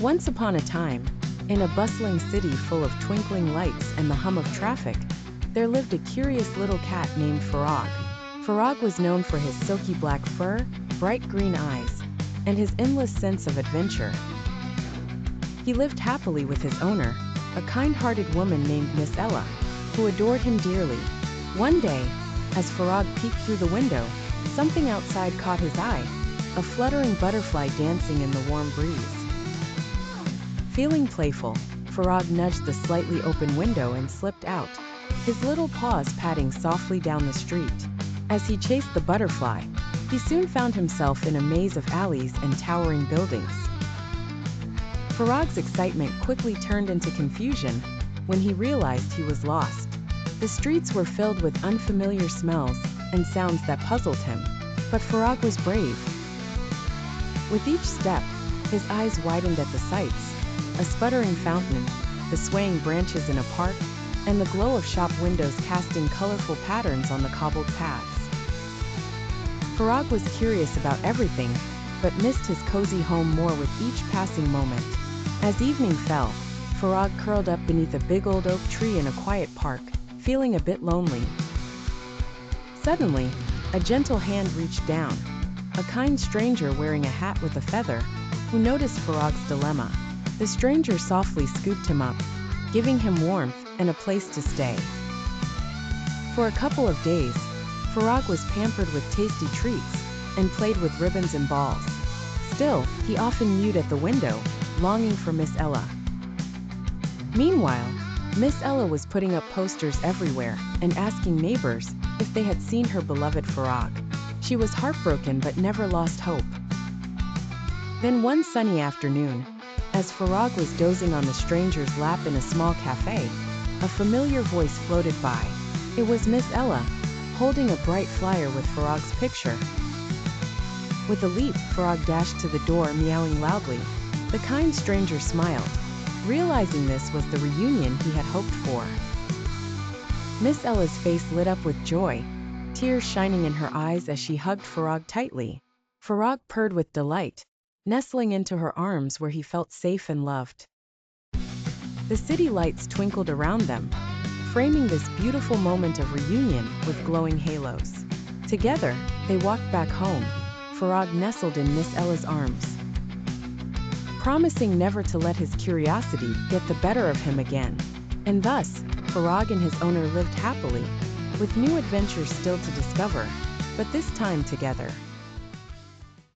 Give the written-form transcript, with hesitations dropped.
Once upon a time, in a bustling city full of twinkling lights and the hum of traffic, there lived a curious little cat named Farag. Farag was known for his silky black fur, bright green eyes, and his endless sense of adventure. He lived happily with his owner, a kind-hearted woman named Miss Ella, who adored him dearly. One day, as Farag peeked through the window, something outside caught his eye, a fluttering butterfly dancing in the warm breeze. Feeling playful, Farag nudged the slightly open window and slipped out, his little paws patting softly down the street. As he chased the butterfly, he soon found himself in a maze of alleys and towering buildings. Farag's excitement quickly turned into confusion when he realized he was lost. The streets were filled with unfamiliar smells and sounds that puzzled him, but Farag was brave. With each step, his eyes widened at the sights: a sputtering fountain, the swaying branches in a park, and the glow of shop windows casting colorful patterns on the cobbled paths. Farag was curious about everything, but missed his cozy home more with each passing moment. As evening fell, Farag curled up beneath a big old oak tree in a quiet park, feeling a bit lonely. Suddenly, a gentle hand reached down, a kind stranger wearing a hat with a feather, who noticed Farag's dilemma. The stranger softly scooped him up, giving him warmth and a place to stay. For a couple of days, Farag was pampered with tasty treats and played with ribbons and balls. Still, he often mewed at the window, longing for Miss Ella. Meanwhile, Miss Ella was putting up posters everywhere and asking neighbors if they had seen her beloved Farag. She was heartbroken but never lost hope. Then one sunny afternoon, as Farag was dozing on the stranger's lap in a small cafe, a familiar voice floated by. It was Miss Ella, holding a bright flyer with Farag's picture. With a leap, Farag dashed to the door, meowing loudly. The kind stranger smiled, realizing this was the reunion he had hoped for. Miss Ella's face lit up with joy, tears shining in her eyes as she hugged Farag tightly. Farag purred with delight, nestling into her arms where he felt safe and loved. The city lights twinkled around them, framing this beautiful moment of reunion with glowing halos. Together, they walked back home, Farag nestled in Miss Ella's arms, promising never to let his curiosity get the better of him again. And thus, Farag and his owner lived happily, with new adventures still to discover, but this time together.